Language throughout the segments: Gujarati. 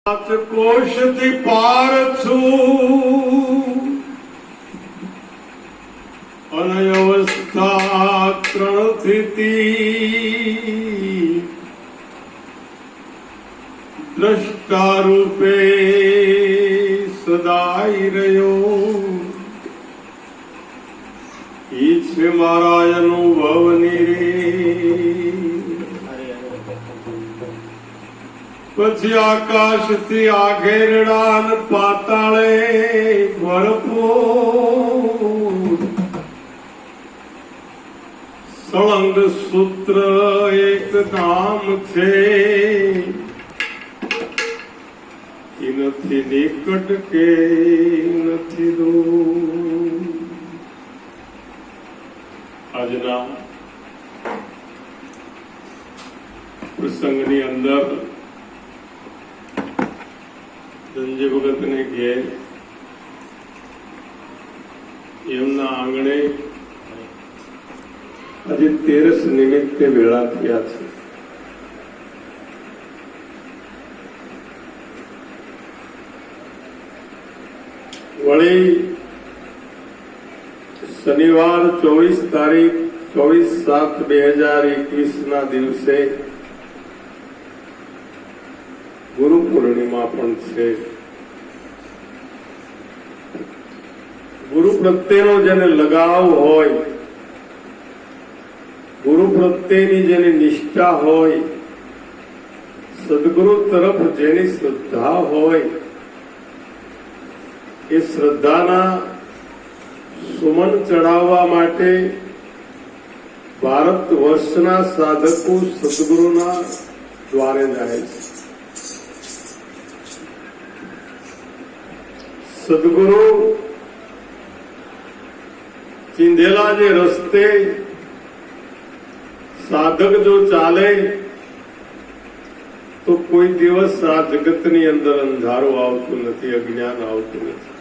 કોશથી પાર છું અને અવસ્થા ત્રણથી દ્રષ્ટા રૂપે સદાય રહ્યો ઈ છે મારા અનુભવની રે. પછી આકાશથી આઘેરડા પાતાળે ભરપૂર સળંગ સૂત્ર એક નામ છે એ નથી નિકટ કે નથી દૂર. આજના પ્રસંગની અંદર ધનજી ભગત ને ઘેર એમના આંગણે આજે તેરસ નિમિત્તે વેળા થયા છે. વળી શનિવાર 24/7/2021 ના દિવસે ગુરુ પૂર્ણિમા પણ છે. ગુરુ પ્રત્યેનો જેને લગાવ હોય, ગુરુ પ્રત્યેની જેની નિષ્ઠા હોય, સદગુરુ તરફ જેની શ્રદ્ધા હોય, એ શ્રદ્ધાના સુમન ચડાવવા માટે ભારત વર્ષના સાધકો સદગુરુના દ્વારે જાય છે. સદગુરુ ચીંધેલા જે રસ્તે સાધક જો ચાલે તો કોઈ દિવસ આ જગતની અંદર અંધારું આવતું નથી, અજ્ઞાન આવતું નથી.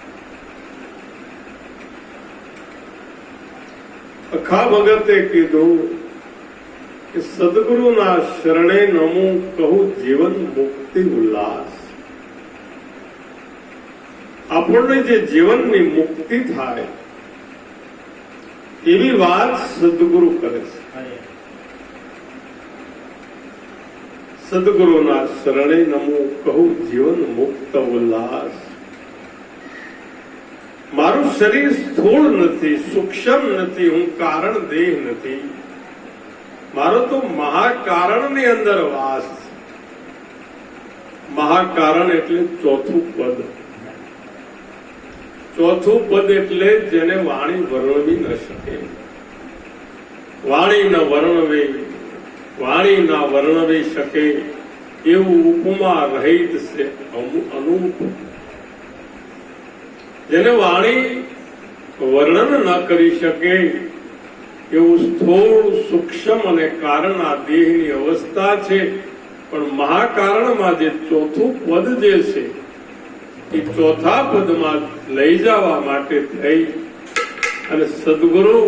અખા ભગતે કીધું કે સદગુરુના શરણે નમું કહું જીવન મુક્તિ ઉલ્લાસ. આપણને જે જીવનની મુક્તિ થાય એવી વાત સદગુરુ કરે છે. સદગુરુના શરણે નમું કહું જીવન મુક્ત ઉલ્લાસ. મારું શરીર સ્થૂળ નથી, સૂક્ષ્મ નથી, હું કારણ દેહ નથી, મારો તો મહાકારણની અંદર વાસ છે. મહાકારણ એટલે ચોથું પદ. ચોથું પદ એટલે જેને વાણી વર્ણવી ન શકે. વાણી ન વર્ણવે, વાણી ના વર્ણવી શકે એવું ઉપમા રહિત છે અનુપ. જેને વાણી વર્ણન ન કરી શકે એવું સ્થૂળ, સૂક્ષ્મ અને કારણ આ દેહની અવસ્થા છે. પણ મહાકારણમાં જે ચોથું પદ જે છે એ ચોથા પદમાં લઈ જવા માટે થઈ અને સદગુરુ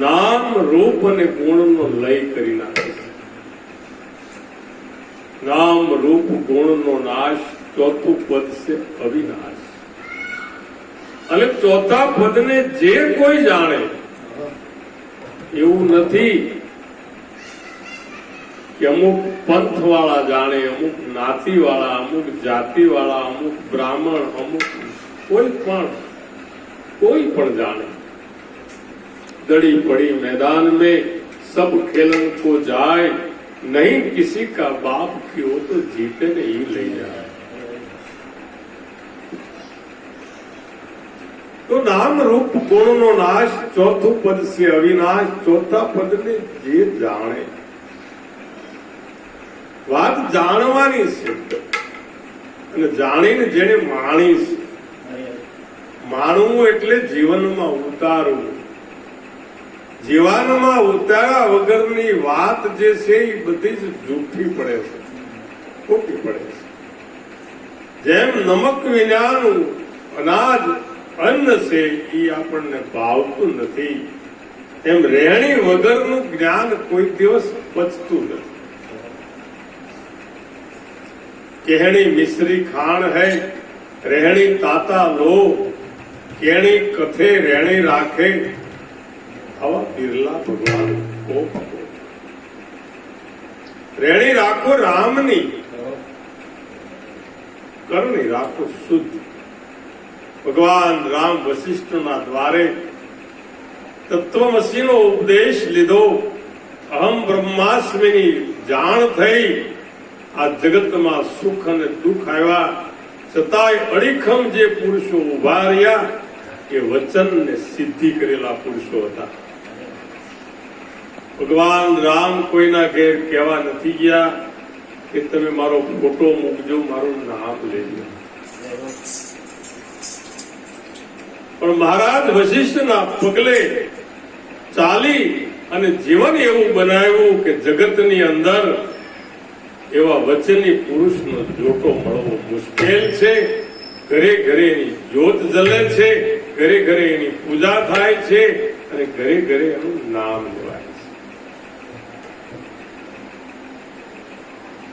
નામ, રૂપ અને ગુણનો લય કરી નાખે છે. નામ, રૂપ, ગુણનો નાશ. ચોથું પદ છે અવિનાશ. અને ચોથા પદને જે કોઈ જાણે એવું નથી કે અમુક પંથ વાળા જાણે, અમુક જ્ઞાતિ વાળા, અમુક જાતિ વાળા, અમુક બ્રાહ્મણ, અમુક કોઈ પણ જાણે. दड़ी पड़ी मैदान में सब खेलन को जाए, नहीं किसी का बाप की हो तो जीते नहीं ले जाए. तो नाम, रूप, गुण नो नाश. चौथું પદ છે અવિનાશ. ચોથા પદને જે જાણે. વાત જાણવાની છે અને જાણીને જેને માણી છે. માણવું એટલે જીવનમાં ઉતારવું. જીવનમાં ઉતાર્યા વગરની વાત જે છે એ બધી જ જૂઠી પડે છે, ખોટી પડે છે. જેમ નમક વિનાનું અનાજ અન્ન છે એ આપણને ભાવતું નથી, એમ રહેણી વગરનું જ્ઞાન કોઈ દિવસ પચતું નથી. कहणी मिश्री खाण है રહેણી તાતા લો કેણી કથે રેણી રાખે આવા બિરલા ભગવાન રેણી રાખો રામની કરણી રાખો શુદ્ધ ભગવાન રામ વશિષ્ઠના દ્વારે તત્વમસીનો ઉપદેશ લીધો અહમ બ્રહ્માસ્મિની જાણ થઈ આ જગતમાં સુખ અને દુઃખ આવ્યા છતાંય અડીખમ જે પુરુષો ઉભા રહ્યા એ વચનને સિદ્ધિ કરેલા પુરુષો હતા. ભગવાન રામ કોઈના ઘેર કહેવા નથી ગયા કે તમે મારો ફોટો મૂકજો, મારું નામ લેજો. પણ મહારાજ વશિષ્ઠના પગલે ચાલી અને જીવન એવું બનાવ્યું કે જગતની અંદર એવા વચની પુરુષનો જોટો મળવો મુશ્કેલ છે. ઘરે ઘરે એની જ્યોત જલે છે, ઘરે ઘરે એની પૂજા થાય છે અને ઘરે ઘરે એનું નામ લેવાય છે.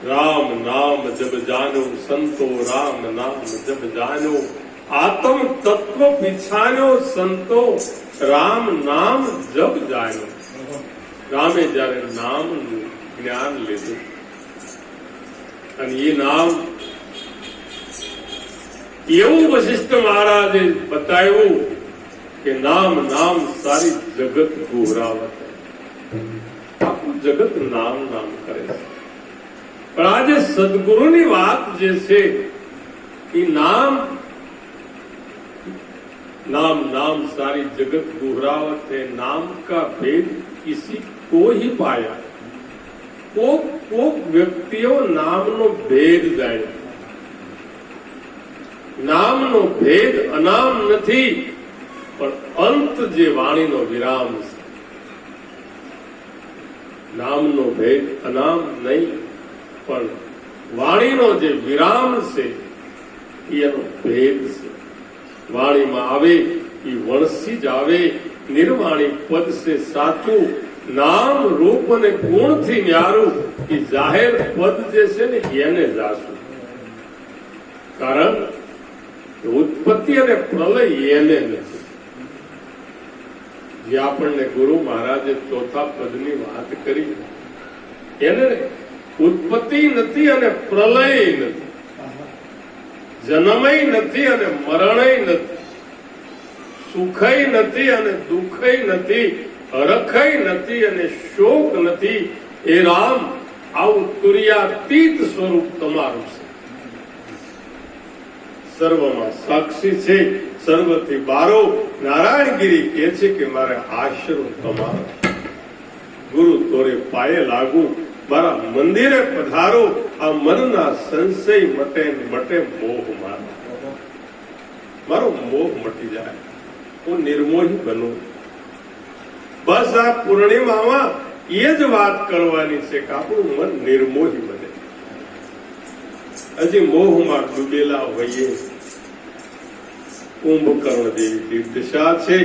રામ નામ જબ જાનો સંતો, રામ નામ જબ જાનો આત્મ તત્વ પીછાનો સંતો, રામ નામ જબ જાનો. રામે જયારે નામનું જ્ઞાન લીધું અને એ નામ એવું વશિષ્ઠ મહારાજે બતાવ્યું કે નામ નામ સારી જગત ગોહરાવત. આખું જગત નામ નામ કરે છે. પણ આજે સદગુરુની વાત જે છે એ નામ नाम नाम सारी जगत गुहरावत है. नाम का भेद किसी को ही पाया. कोक व्यक्तिओ नामनो भेद जाने. नामनो भेद अनाम નથી પણ અંત જે વાણીનો વિરામ છે. નામનો ભેદ અનામ નહીં પણ વાણીનો જે વિરામ છે એનો ભેદ છે. વાણીમાં આવે એ વણસી જ આવે. નિર્વાણી પદ છે સાચું. નામ રૂપ અને ગુણથી ન્યારું એ જાહેર પદ જે છે ને એને જાશું. કારણ ઉત્પત્તિ અને પ્રલય એને નથી. જે આપણને ગુરુ મહારાજે ચોથા પદની વાત કરી એને ઉત્પત્તિ નથી અને પ્રલય નથી, જન્મય નથી અને મરણય નથી, સુખય નથી અને દુઃખય નથી, હરખય નથી અને શોક નથી. એ રામ આવું તુર્યાતીત સ્વરૂપ તમારું છે. સર્વમાં સાક્ષી છે, સર્વથી બારો. નારાયણગીરી કહે છે કે મારે આશરો તમારો. ગુરુ તોરે પાયે લાગુ, મારા મંદિરે પધારો. આ મનના સંશય મટે મટે મોહ મારો. મારો મોહ મટી જાય, હું નિર્મોહી બનું. બસ આ પૂર્ણિમામાં એ જ વાત કરવાની છે કે આપણું મન નિર્મોહી બને. હજી મોહમાં ડૂબેલા હોઈએ. કુંભકર્ણ જેવી દશા છે.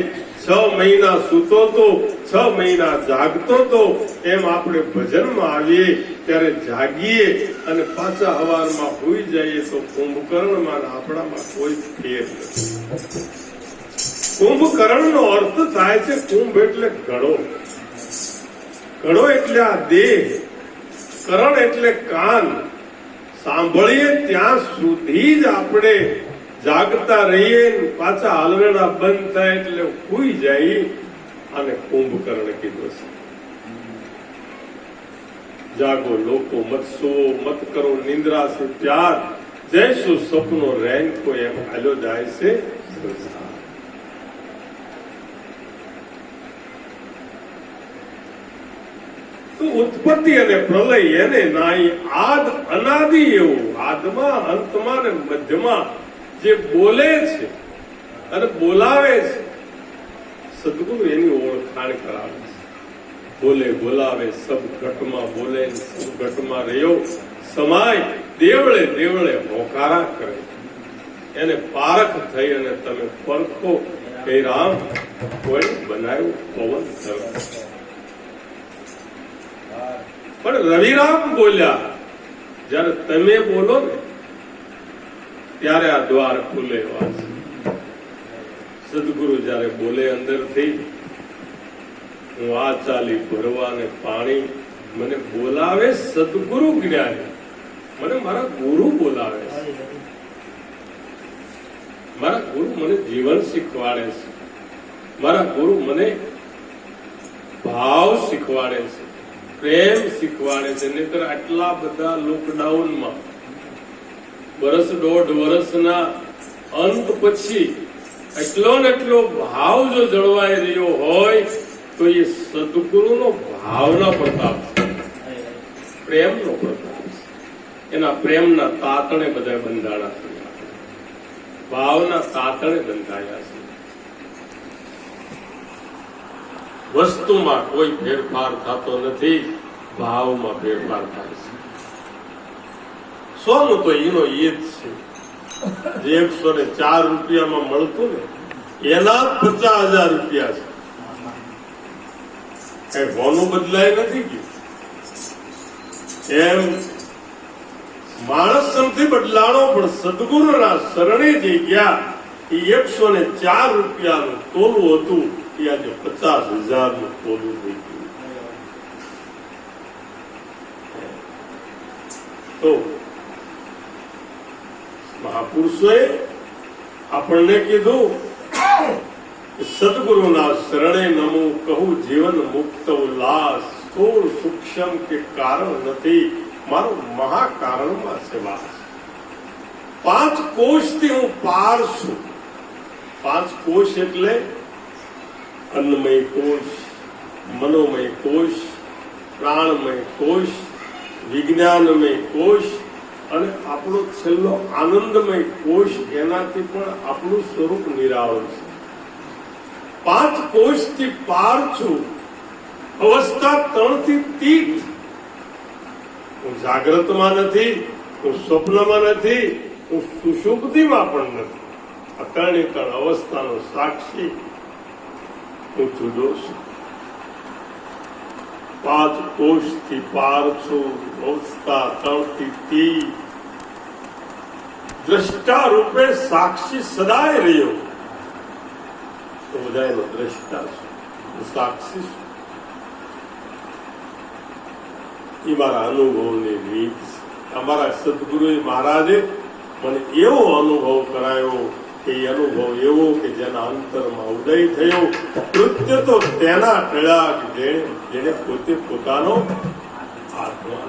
6 મહિના સૂતો તો, 6 મહિના જાગતો તો. એમ આપણે ભજનમાં આવીએ ત્યારે જાગીએ અને પાછા હવારમાં હોઈ જઈએ તો કુંભકર્ણમાં આપણામાં કોઈ ફેર નથી. કુંભકર્ણનો અર્થ થાય છે કુંભ એટલે ઘડો. ઘડો એટલે આ દેહ, કરણ એટલે કાન. સાંભળીએ ત્યાં સુધી જ આપણે જાગતા રહીએ, પાછા હાલવેડા બંધ થાય એટલે હુઈ જાય. અને કુંભકર્ણ કીધું છે જાગો લોકો મત સુવો, મત કરો નિંદ્રા સે પ્યાર. જૈસો સપનો રેન કો એમ હાલ્યો જાય છે સંસાર. તો ઉત્પત્તિ અને પ્રલય એને નાઈ આદ અનાદિ એવું. આદમાં, અંતમાં ને મધ્યમાં જે બોલે છે અને બોલાવે છે, સદગુરુ એની ઓળખાણ કરાવે છે. બોલે બોલાવે સબ ઘટમાં બોલે, સબ ઘટમાં રહ્યો સમાય. દેવળે દેવળે હોકારા કરે. એને પારખ થઈ અને તમે પરખો કે રામ કોઈ બનાવ્યું પવન ધર્મ. પણ રવિરામ બોલ્યા. જયારે તમે બોલો ને ત્યારે આ દ્વાર ખુલે. સદગુરુ જયારે બોલે અંદરથી, હું આ ચાલી ભરવા ને પાણી, મને બોલાવે સદગુરુ જ્ઞાની, મને મારા ગુરુ બોલાવે છે. મારા ગુરુ મને જીવન શીખવાડે છે, મારા ગુરુ મને ભાવ શીખવાડે છે, પ્રેમ શીખવાડે છે. નહીતર આટલા બધા લોકડાઉનમાં વર્ષ દોઢ વર્ષના અંત પછી એટલો ને એટલો ભાવ જો જળવાઈ રહ્યો હોય તો એ સદગુરુનો ભાવના પ્રતાપ છે, પ્રેમનો પ્રતાપ છે. એના પ્રેમના તાતણે બધા બંધાણા છે, ભાવના તાતણે બંધાયા છે. વસ્તુમાં કોઈ ફેરફાર થતો નથી, ભાવમાં ફેરફાર થાય છે. સોનું તો એનો એ જ છે જે 104 રૂપિયામાં મળતું ને એના 50,000 રૂપિયા છે. કઈ હોનું બદલાય નથી ગયું. એમ માણસ નથી બદલાણો, પણ સદગુરુના શરણે જે ગયા એ 104 રૂપિયાનું તોલું હતું એ આજે 50,000 તોલું થઈ ગયું. તો મહાપુરુષોએ આપણને કીધું સદગુરુના શરણે નમું, કહું જીવન મુક્ત ઉલ્લાસ, સ્થૂળ સૂક્ષ્મ કે કારણ નથી, મારો મહાકારણમાં છે વાસ. 5 કોષથી હું પાર છું. 5 કોષ એટલે અન્નમય કોષ, મનોમય કોષ, પ્રાણમય કોષ, વિજ્ઞાનમય કોષ અને આપણો છેલ્લો આનંદમય કોષ. એનાથી પણ આપણું સ્વરૂપ નિરાળું છે. 5 કોષથી પાર છું. અવસ્થા 3 થી તીર્થ. હું જાગ્રતમાં નથી, હું સ્વપ્નમાં નથી, હું સુષુપ્તિમાં પણ નથી. આ 3 અવસ્થાનો સાક્ષી હું જુદો છું. 5 કોષથી પાર છું. અવસ્થા 3 થી તીર્થ. દ્રષ્ટા રૂપે સાક્ષી સદાય રહ્યો. તો બધાનો દ્રષ્ટા છું, સાક્ષી છું. એ મારા અનુભવની રીત છે. અમારા સદગુરુ મહારાજે મને એવો અનુભવ કરાયો કે એ અનુભવ એવો કે જેના અંતરમાં ઉદય થયો. કૃત્ય તો તેના ટળ્યા કે જેને પોતે પોતાનો આત્મા.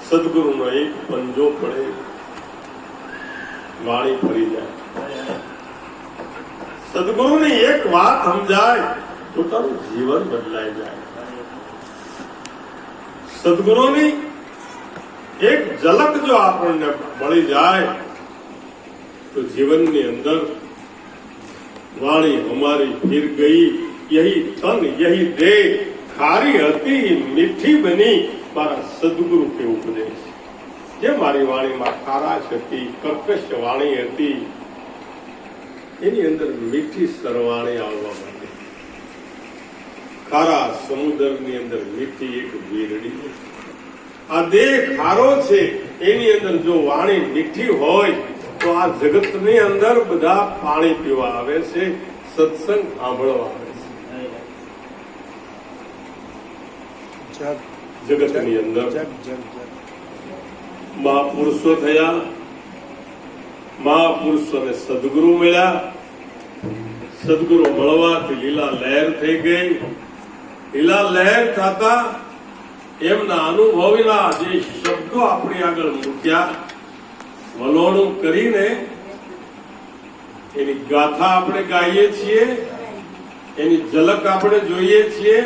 સદગુરુનો એક પંજો પડે, વાણી ફરી જાય. સદગુરુની એક વાત સમજાય, પોતાનું જીવન બદલાઈ જાય. સદગુરુની એક ઝલક જો આપણને મળી જાય તો જીવનની અંદર વાણી હમારી ફિર ગઈ, યહી તન યહી દેહ, ખારી હતી મીઠી બની, મારા સદગુરુ કે ઉપદેશ. જે મારી વાણીમાં ખારાશ હતી, કર્કશ વાણી હતી, એની અંદર મીઠી સરવાણી આવવા માંડી. ખારા સમુદ્રની અંદર મીઠી એક વીરડી. આ દેહ ખારો છે, એની અંદર જો વાણી મીઠી હોય તો આ જગતની અંદર બધા પાણી પીવા આવે છે, સત્સંગ સાંભળવા આવે છે. જગતની અંદર મહાપુરુષો થયા, મહાપુરુષોને સદગુરુ મળ્યા. સદગુરુ મળવાથી લીલા લહેર થઈ ગઈ. લીલા લહેર થતા એમના અનુભવીના જે શબ્દો આપણી આગળ મૂક્યા, વલોણું કરીને એની ગાથા આપણે ગાઈએ છીએ, એની ઝલક આપણે જોઈએ છીએ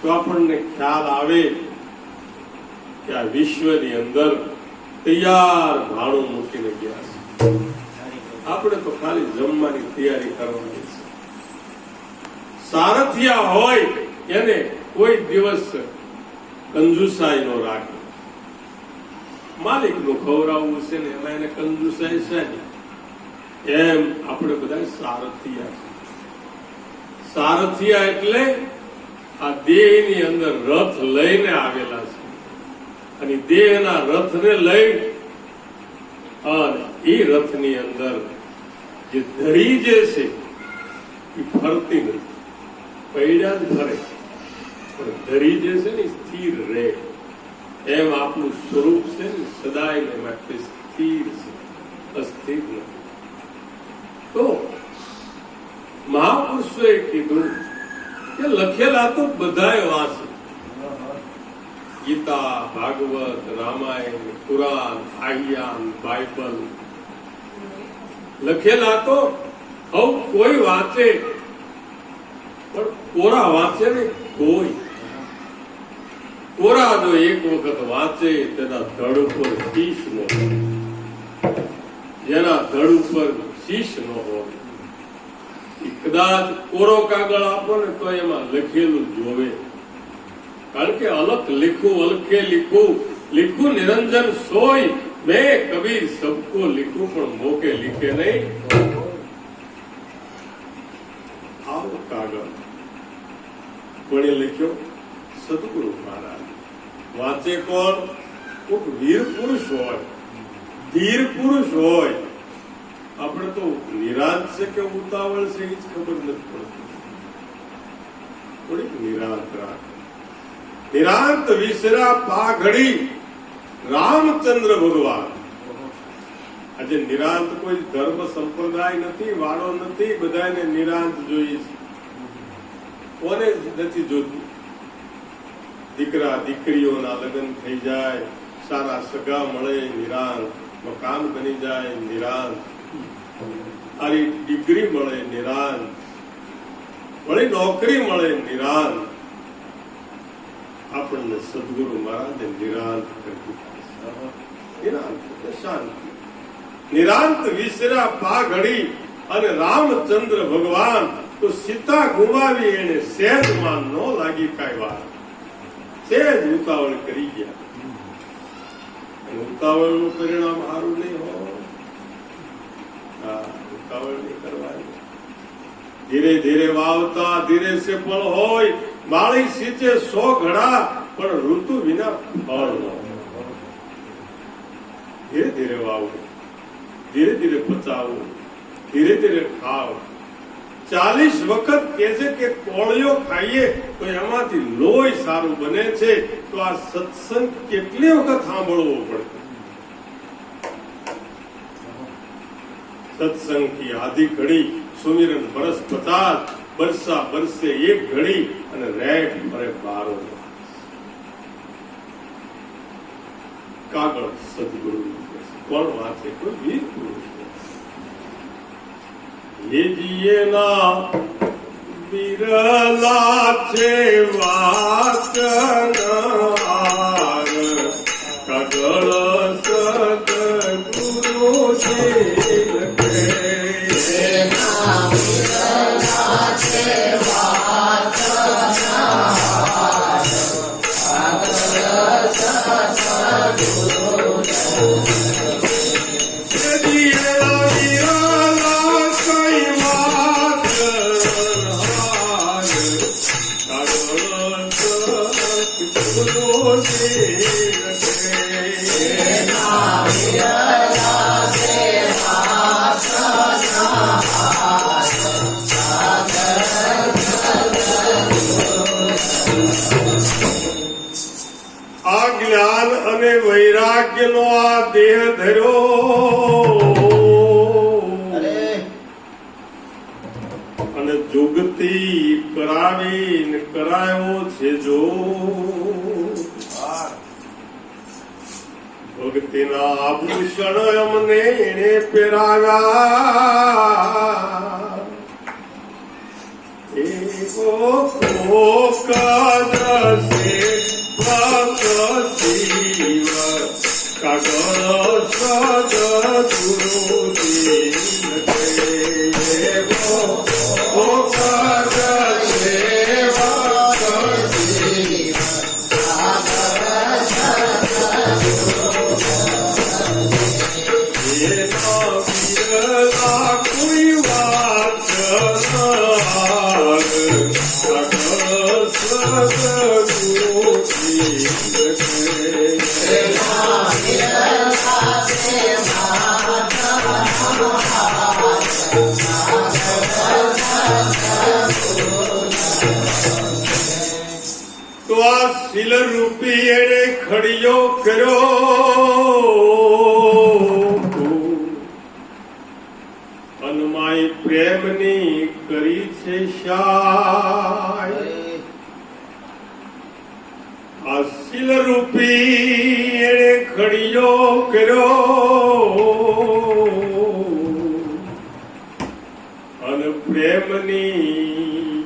તો આપણને ખ્યાલ આવે કે આ વિશ્વની અંદર તૈયાર ભાણું મૂકીને ગયા છે. આપણે તો ખાલી જમવાની તૈયારી કરવાની છે. સારથિયા હોય એને કોઈ દિવસ કંજુસાઈ નો રાખે. માલિક નું ખવડાવવું છે ને એમાં એને કંજુસાઈ છે ને. એમ આપણે બધા સારથિયા છે. સારથિયા એટલે આ દેહની અંદર રથ લઈને આવેલા છે અને દેહના રથને લઈ અને એ રથની અંદર જે ધરી જે છે એ ફરતી નથી, પૈડા જ ફરે, પણ ધરી જે છે ને સ્થિર રહે. એમ આપણું સ્વરૂપ છે ને સદાય માટે સ્થિર છે, અસ્થિર નથી. તો મહાપુરુષોએ કીધું કે લખેલા તો બધાય વાંચે, ગીતા, ભાગવત, રામાયણ, પુરાણ, આહ્યાન, બાઇબલ લખેલા તો હવ કોઈ વાંચે, પણ કોરા વાંચે ને કોઈ. કોરા જો એક વખત વાંચે તેના ધડ ઉપર શીશ ન હોય, જેના ધડ ઉપર શીશ ન હોય એ કદાચ કોરો કાગળ આપો ને તો એમાં લખેલું જોવે. કારણ કે અલખ લીખું અલખે લીખું, લીખું નિરંજન સોય, મેં કબીર સબકો લીખું પણ મોકે લીખે નહીં. આવો કાગળ કોણે લખ્યો? સદગુરુ મહારાજ. વાંચે કોણ? કોક વીર પુરુષ હોય, ધીર પુરુષ હોય. આપણે તો નિરાંત છે કે ઉતાવળ છે એ જ ખબર નથી પડતી. થોડીક નિરાંત રાખ. નિરાંત વિસરા પાઘડી રામચંદ્ર ભગવાન. આજે નિરાંત કોઈ ધર્મ સંપ્રદાય નથી, વાળો નથી, બધાને નિરાંત જોઈએ છે. કોને નથી જોતું? દીકરા દીકરીઓના લગ્ન થઈ જાય, સારા સગા મળે નિરાંત, મકાન બની જાય નિરાંત, સારી ડિગ્રી મળે નિરાંત, વળી નોકરી મળે નિરાંત. આપણને સદગુરુ મહારાજે નિરાંત કરી નિરાંત શાંતિ. નિરાંત વિસરા પાઘડી અને રામચંદ્ર ભગવાન. તો સીતા ગુમાવી એને સહેજમાં ન લાગી કાંઈ વાર, સહેજ ઉતાવળ કરી ગયા. ઉતાવળ નું પરિણામ સારું નહીં હોય. ઉતાવળ નહીં કરવાની. ધીરે ધીરે વાવતા ધીરે સે ફળ હોય. માળી સિંચે 100 ઘડા પણ ઋતુ વિના ફળ ન હોય. ધીરે ધીરે વાવો, ધીરે ધીરે પચાવો, ધીરે ધીરે ખાઓ. 40 વખત કે છે કે કોળિયો ખાઈએ તો એમાંથી લોહી સારું બને છે. તો આ સત્સંગ કેટલી વખત સાંભળવો પડે? સત્સંગ की आधी घड़ी सुमिरन बरस 50, बरसा बरसे 1 घड़ी અને રેટ ભરે 12. કાગળ સદગુરુ કોણ વાંચે? કોઈ વીર પુરુષ. ये जिए ना बिरला છે વાચનાર, કાગળ સદગુરુ છે લખે. આ જ્ઞાન અને વૈરાગ્ય નો આ દેહ ધર્યો અને જુગતી કરાવીને કરાયો છે જો ભક્તિના આભૂષણ અમને એને પહેરાવ્યા. એવો કોકદસે ભક્તિવ કાગળ સદગુરુજી લખે. એવો કોકદસે ભક્તિવ કોઈ વાત સદગુરુજી લખે. શીલ રૂપી એને ખડિયો કર્યો, અનમાય પ્રેમની કરી છે શાય. આ શીલ રૂપી એને ખડિયો કર્યો, અને પ્રેમની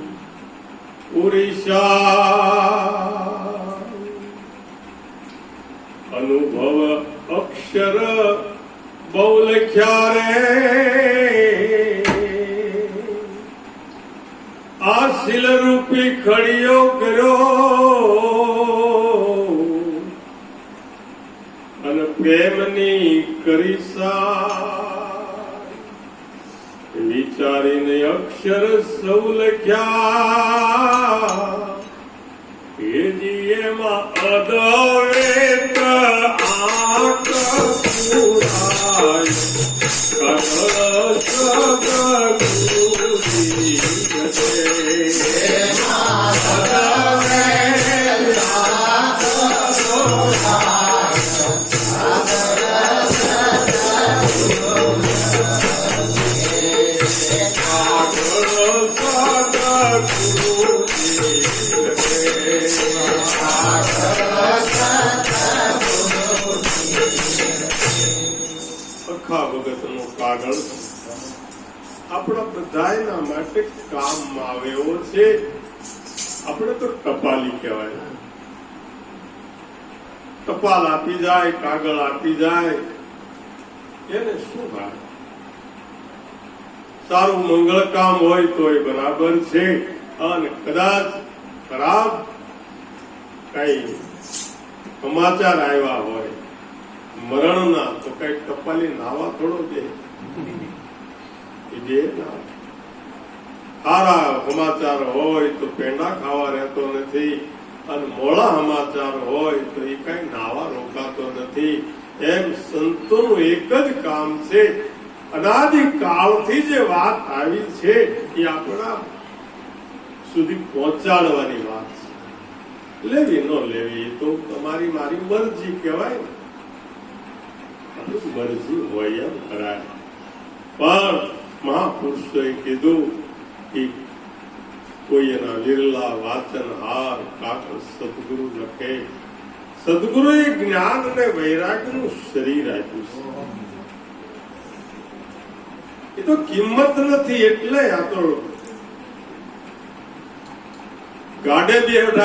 ઉરિષા. અનુભવ અક્ષર બહુ લખ્યા રે, આ શીલ રૂપી ખડિયો કર્યો, અને પ્રેમની કરીશા. વિચારીને અક્ષર સૌ લખ્યા, એજી એમાં અદવેત આંખ પુરાય, કથળ સદગુરુજી જશે. આખા વખતનો કાગળ આપણા બધાના માટે કામમાં આવે એવો છે. આપણે તો ટપાલી કહેવાય. ટપાલ આપી જાય, કાગળ આપી જાય, એને શું ભાવે? સારું મંગળ કામ હોય તો એ બરાબર છે, અને કદાચ ખરાબ કઈ સમાચાર આવ્યા હોય મરણના, તો કઈ ટપાલી નાવા થોડો દે. સારા સમાચાર હોય તો પેંડા ખાવા રહેતો નથી, અને મોડા સમાચાર હોય તો એ કઈ નાવા રોકાતો નથી. એમ સંતોનું એક જ કામ છે, અનાદિકાળથી જે વાત આવી છે એ આપણા સુધી પહોંચાડવાની વાત છે. લેવી ન લેવી તો તમારી મારી મરજી કહેવાય ને. આપણી મરજી હોય એમ કરાય. પણ મહાપુરુષોએ કીધું કે કોઈ એના વિરલા વાચન હાર કાકર સદગુરુ લખે. સદગુરુએ જ્ઞાન અને વૈરાગ્યનું શરીર આપ્યું છે. એ તો કિંમત નથી, એટલે આ તો ગાડે બેઠા